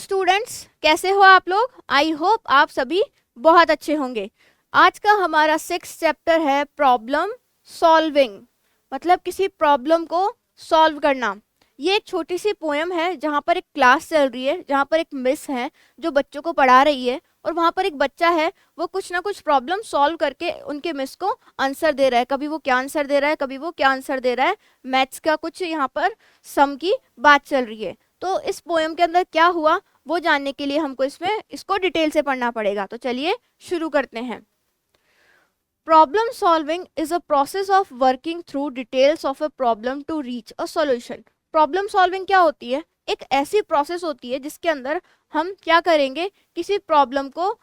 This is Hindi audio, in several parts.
स्टूडेंट्स, कैसे हो आप लोग? आई होप आप सभी बहुत अच्छे होंगे। आज का हमारा 6th चैप्टर है प्रॉब्लम सॉल्विंग, मतलब किसी प्रॉब्लम को सॉल्व करना। ये एक छोटी सी पोएम है जहाँ पर एक क्लास चल रही है, जहाँ पर एक मिस है जो बच्चों को पढ़ा रही है, और वहाँ पर एक बच्चा है वो कुछ ना कुछ प्रॉब्लम सॉल्व करके उनके मिस को आंसर दे रहा है। कभी वो क्या आंसर दे रहा है, कभी वो क्या आंसर दे रहा है। मैथ्स का कुछ यहाँ पर सम की बात चल रही है। तो इस पोएम के अंदर क्या हुआ वो जानने के लिए हमको इसको डिटेल से पढ़ना पड़ेगा। तो चलिए शुरू करते हैं। Problem solving is a process of working through details of a problem to reach a solution. Problem solving क्या होती है? एक ऐसी प्रोसेस होती है जिसके अंदर हम क्या करेंगे, किसी प्रॉब्लम को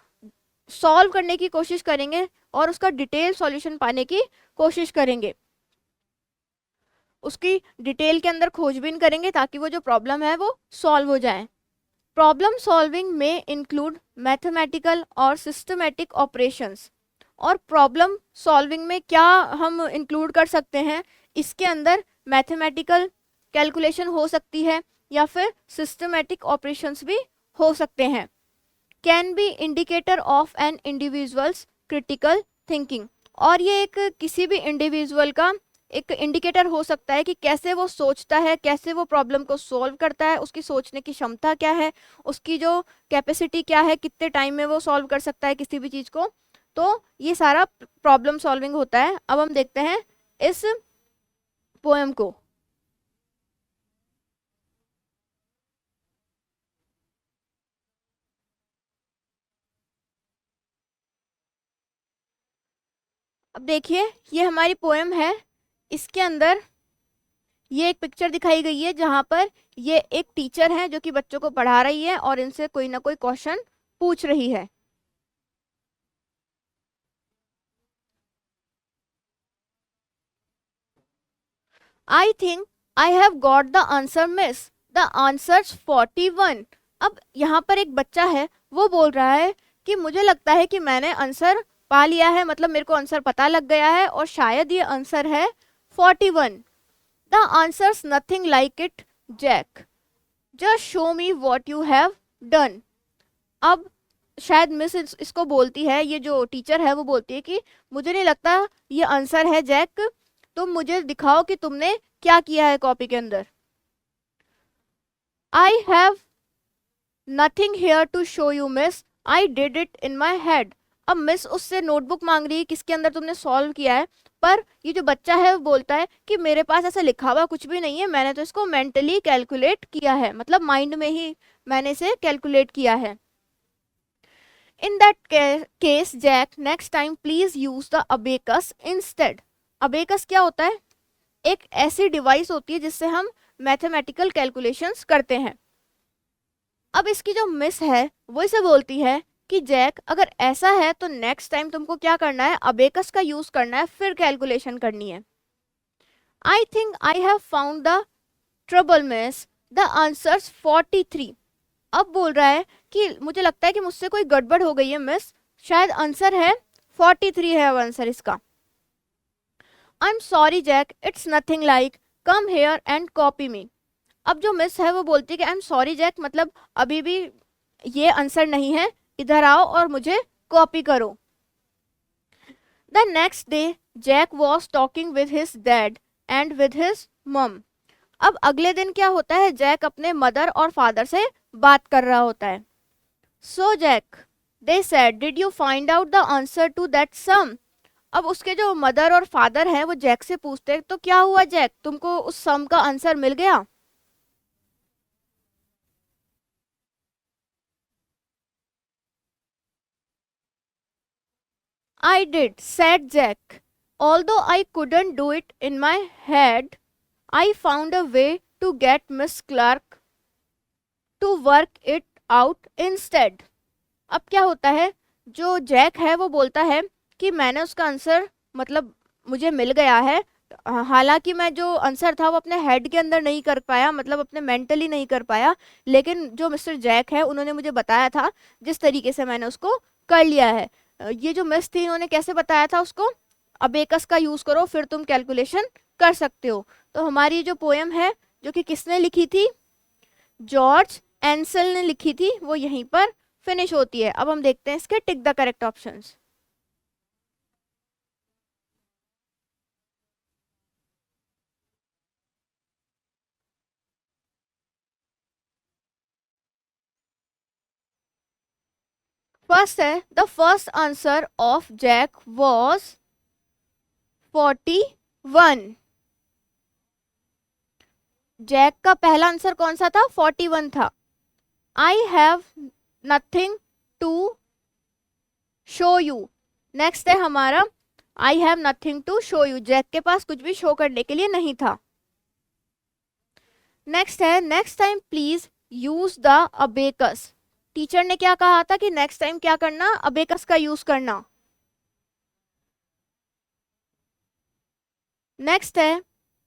सॉल्व करने की कोशिश करेंगे और उसका डिटेल सॉल्यूशन पाने की कोशिश करेंगे, उसकी डिटेल के अंदर खोजबीन करेंगे ताकि वो जो प्रॉब्लम है वो सॉल्व हो जाए। प्रॉब्लम सॉल्विंग में इंक्लूड मैथमेटिकल और सिस्टमेटिक ऑपरेशंस। और प्रॉब्लम सॉल्विंग में क्या हम इंक्लूड कर सकते हैं? इसके अंदर मैथमेटिकल कैलकुलेशन हो सकती है या फिर सिस्टमेटिक ऑपरेशंस भी हो सकते हैं। Can be indicator of an individual's critical thinking. और ये एक किसी भी इंडिविजुअल का एक इंडिकेटर हो सकता है कि कैसे वो सोचता है, कैसे वो प्रॉब्लम को सॉल्व करता है, उसकी सोचने की क्षमता क्या है, उसकी जो कैपेसिटी क्या है, कितने टाइम में वो सॉल्व कर सकता है किसी भी चीज़ को। तो ये सारा प्रॉब्लम सॉल्विंग होता है। अब हम देखते हैं इस पोएम को। अब देखिए, ये हमारी पोएम है। इसके अंदर ये एक पिक्चर दिखाई गई है जहां पर ये एक टीचर है जो कि बच्चों को पढ़ा रही है और इनसे कोई ना कोई क्वेश्चन पूछ रही है। I think I have got the answer miss, the answers 41। अब यहाँ पर एक बच्चा है, वो बोल रहा है कि मुझे लगता है कि मैंने आंसर पा लिया है, मतलब मेरे को आंसर पता लग गया है और शायद ये आंसर है 41। The answers nothing like it Jack, just show me what you have done. अब शायद मिस इसको बोलती है, ये जो टीचर है वो बोलती है कि मुझे नहीं लगता ये आंसर है जैक, तुम मुझे दिखाओ कि तुमने क्या किया है कॉपी के अंदर। I have nothing here to show you miss, I did it in my head. अब मिस उससे नोटबुक मांग रही है किसके अंदर तुमने सॉल्व किया है, पर ये जो बच्चा है वो बोलता है कि मेरे पास ऐसा लिखा हुआ कुछ भी नहीं है, मैंने तो इसको मेंटली कैलकुलेट किया है, मतलब माइंड में ही मैंने इसे कैलकुलेट किया है। In that case, Jack, next time please use the abacus instead. abacus क्या होता है? एक ऐसी डिवाइस होती है जिससे हम मैथमेटिकल कैलकुलेशंस करते हैं। अब इसकी जो मिस है वो इसे बोलती है कि जैक, अगर ऐसा है तो नेक्स्ट टाइम तुमको क्या करना है, अबेकस का यूज करना है, फिर कैलकुलेशन करनी है। I think I have found the trouble miss, the answers 43। अब बोल रहा है कि मुझे लगता है कि मुझसे कोई गड़बड़ हो गई है मिस, शायद आंसर है 43 है अब आंसर इसका। I am sorry Jack, it's nothing like, come here and copy me. अब जो मिस है वो बोलती है कि आई एम सॉरी जैक, मतलब अभी भी ये आंसर नहीं है, इधर आओ और मुझे कॉपी करो। The next day Jack was talking with his dad and with his mum. अब अगले दिन क्या होता है, जैक अपने मदर और फादर से बात कर रहा होता है। So Jack, they said, did you find out the answer to that sum. अब उसके जो मदर और फादर हैं वो जैक से पूछते हैं, तो क्या हुआ जैक, तुमको उस सम का आंसर मिल गया? I did, said Jack. Although I couldn't do it in my head, I found a way to get Miss Clark to work it out instead. अब क्या होता है, जो जैक है वो बोलता है कि मैंने उसका आंसर, मतलब मुझे मिल गया है, हालांकि मैं जो आंसर था वो अपने हेड के अंदर नहीं कर पाया, मतलब अपने मेंटली नहीं कर पाया, लेकिन जो मिस्टर जैक है उन्होंने मुझे बताया था जिस तरीके से मैंने उसको कर लिया है। ये जो मिस थी इन्होंने कैसे बताया था उसको, अबेकस का यूज करो फिर तुम कैलकुलेशन कर सकते हो। तो हमारी जो पोएम है जो कि किसने लिखी थी, जॉर्ज एंसल ने लिखी थी वो यहीं पर फिनिश होती है। अब हम देखते हैं इसके tick the correct options. First है the first answer of Jack was 41। Jack का पहला आंसर कौन सा था? 41 था। I have nothing to show you. Next है हमारा I have nothing to show you. Jack के पास कुछ भी शो करने के लिए नहीं था। नेक्स्ट है next time please use the abacus. Teacher ने क्या कहा था कि नेक्स्ट टाइम क्या करना? अबेकस का यूज करना। नेक्स्ट है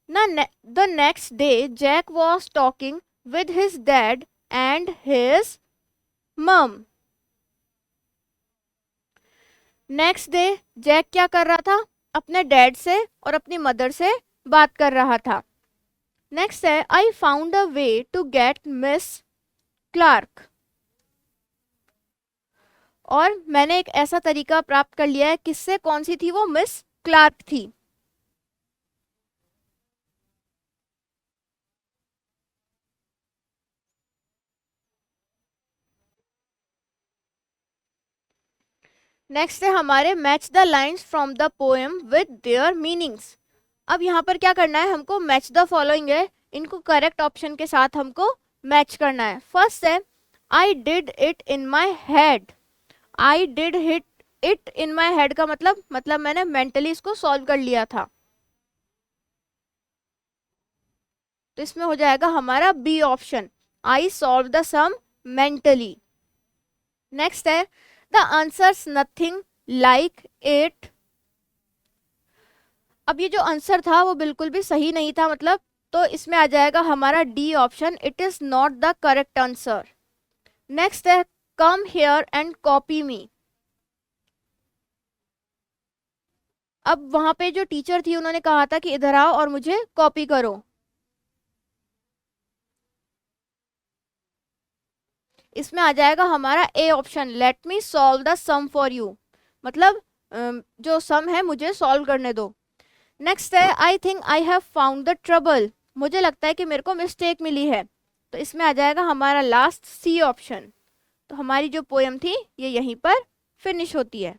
ना the next day Jack was talking with his dad and his mum. Next day Jack क्या कर रहा था? अपने डैड से और अपनी मदर से बात कर रहा था। नेक्स्ट है I found a way to get Miss Clark. और मैंने एक ऐसा तरीका प्राप्त कर लिया है किससे? कौन सी थी वो? मिस क्लार्क थी। नेक्स्ट है हमारे match the lines from the poem with their meanings. अब यहाँ पर क्या करना है हमको? मैच द फॉलोइंग है, इनको करेक्ट ऑप्शन के साथ हमको मैच करना है। फर्स्ट है आई did it in my head. I did hit it in my head का मतलब मैंने मेंटली इसको सॉल्व कर लिया था, तो इसमें हो जाएगा हमारा B option, I solve the sum mentally. Next है the answers nothing like it. अब ये जो आंसर था वो बिल्कुल भी सही नहीं था, तो इसमें आ जाएगा हमारा D option, it is not the correct answer. Next है come here and copy me. अब वहां पे जो टीचर थी उन्होंने कहा था कि इधर आओ और मुझे कॉपी करो। इसमें आ जाएगा हमारा A option, let me solve the sum for you, मतलब जो सम है मुझे सॉल्व करने दो। नेक्स्ट है I think I have found the trouble. मुझे लगता है कि मेरे को मिस्टेक मिली है, तो इसमें आ जाएगा हमारा लास्ट सी ऑप्शन। तो हमारी जो पोएम थी ये यहीं पर फिनिश होती है।